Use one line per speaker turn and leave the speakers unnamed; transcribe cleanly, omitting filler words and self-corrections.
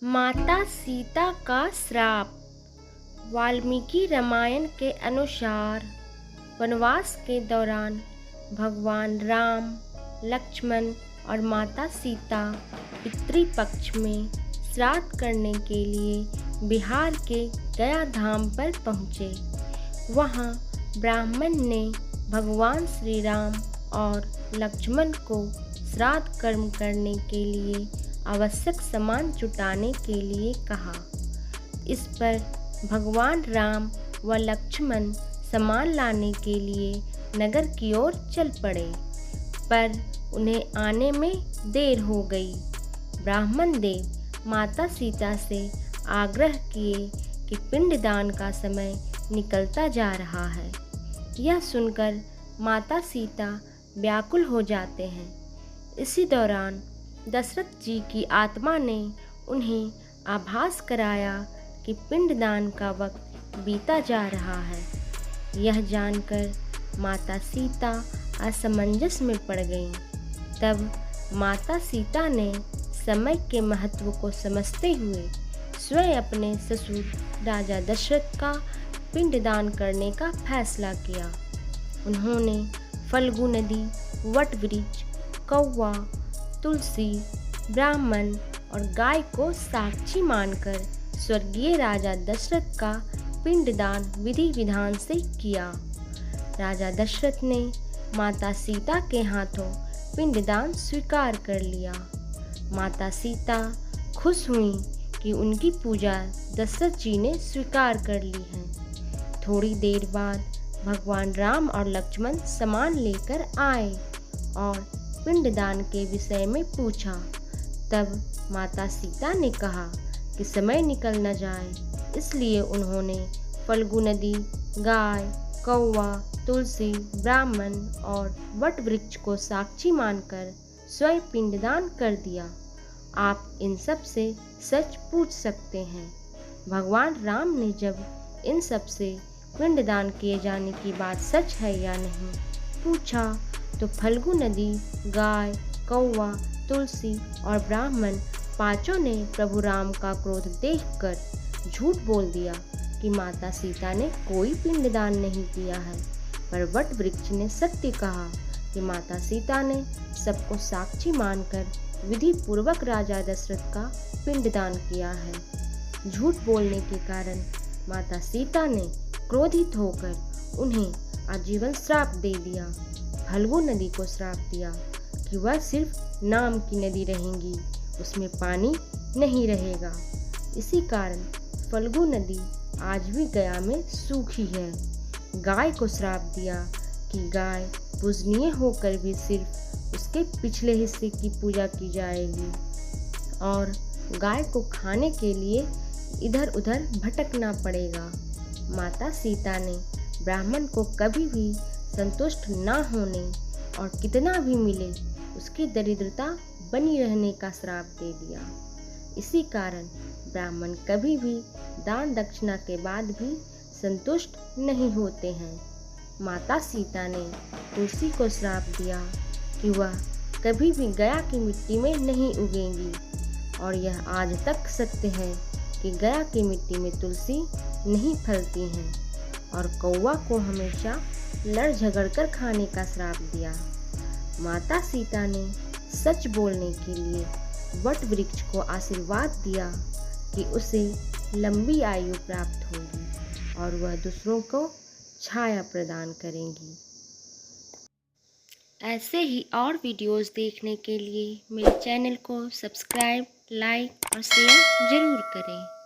माता सीता का श्राप। वाल्मीकि रामायण के अनुसार वनवास के दौरान भगवान राम, लक्ष्मण और माता सीता पितृपक्ष में श्राद्ध करने के लिए बिहार के गया धाम पर पहुँचे। वहाँ ब्राह्मण ने भगवान श्री राम और लक्ष्मण को श्राद्ध कर्म करने के लिए आवश्यक सामान जुटाने के लिए कहा। इस पर भगवान राम व लक्ष्मण सामान लाने के लिए नगर की ओर चल पड़े, पर उन्हें आने में देर हो गई। ब्राह्मण देव माता सीता से आग्रह किए कि पिंडदान का समय निकलता जा रहा है। यह सुनकर माता सीता व्याकुल हो जाते हैं। इसी दौरान दशरथ जी की आत्मा ने उन्हें आभास कराया कि पिंडदान का वक्त बीता जा रहा है। यह जानकर माता सीता असमंजस में पड़ गईं। तब माता सीता ने समय के महत्व को समझते हुए स्वयं अपने ससुर राजा दशरथ का पिंडदान करने का फैसला किया। उन्होंने फल्गु नदी, वट वृक्ष, कौवा, तुलसी, ब्राह्मण और गाय को साक्षी मानकर स्वर्गीय राजा दशरथ का पिंडदान विधि विधान से किया। राजा दशरथ ने माता सीता के हाथों पिंडदान स्वीकार कर लिया। माता सीता खुश हुई कि उनकी पूजा दशरथ जी ने स्वीकार कर ली है। थोड़ी देर बाद भगवान राम और लक्ष्मण सामान लेकर आए और पिंडदान के विषय में पूछा। तब माता सीता ने कहा कि समय निकल न जाए, इसलिए उन्होंने फल्गु नदी, गाय, कौवा, तुलसी, ब्राह्मण और वट वृक्ष को साक्षी मानकर स्वयं पिंडदान कर दिया। आप इन सब से सच पूछ सकते हैं। भगवान राम ने जब इन सब से पिंडदान किए जाने की बात सच है या नहीं पूछा, तो फल्गु नदी, गाय, कौवा, तुलसी और ब्राह्मण पांचों ने प्रभु राम का क्रोध देखकर झूठ बोल दिया कि माता सीता ने कोई पिंडदान नहीं किया है। पर वट वृक्ष ने सत्य कहा कि माता सीता ने सबको साक्षी मानकर विधि पूर्वक राजा दशरथ का पिंडदान किया है। झूठ बोलने के कारण माता सीता ने क्रोधित होकर उन्हें आजीवन श्राप दे दिया। फल्गु नदी को श्राप दिया कि वह सिर्फ नाम की नदी रहेंगी, उसमें पानी नहीं रहेगा। इसी कारण फल्गु नदी आज भी गया में सूखी है। गाय को श्राप दिया कि गाय पूजनीय होकर भी सिर्फ उसके पिछले हिस्से की पूजा की जाएगी और गाय को खाने के लिए इधर उधर भटकना पड़ेगा। माता सीता ने ब्राह्मण को कभी भी संतुष्ट न होने और कितना भी मिले उसकी दरिद्रता बनी रहने का श्राप दे दिया। इसी कारण ब्राह्मण कभी भी दान दक्षिणा के बाद भी संतुष्ट नहीं होते हैं। माता सीता ने तुलसी को श्राप दिया कि वह कभी भी गया की मिट्टी में नहीं उगेंगी और यह आज तक सत्य है कि गया की मिट्टी में तुलसी नहीं फलती हैं। और कौवा को हमेशा लड़ झगड़ कर खाने का श्राप दिया। माता सीता ने सच बोलने के लिए वट वृक्ष को आशीर्वाद दिया कि उसे लंबी आयु प्राप्त होगी और वह दूसरों को छाया प्रदान करेंगी। ऐसे ही और वीडियोस देखने के लिए मेरे चैनल को सब्सक्राइब, लाइक और शेयर जरूर करें।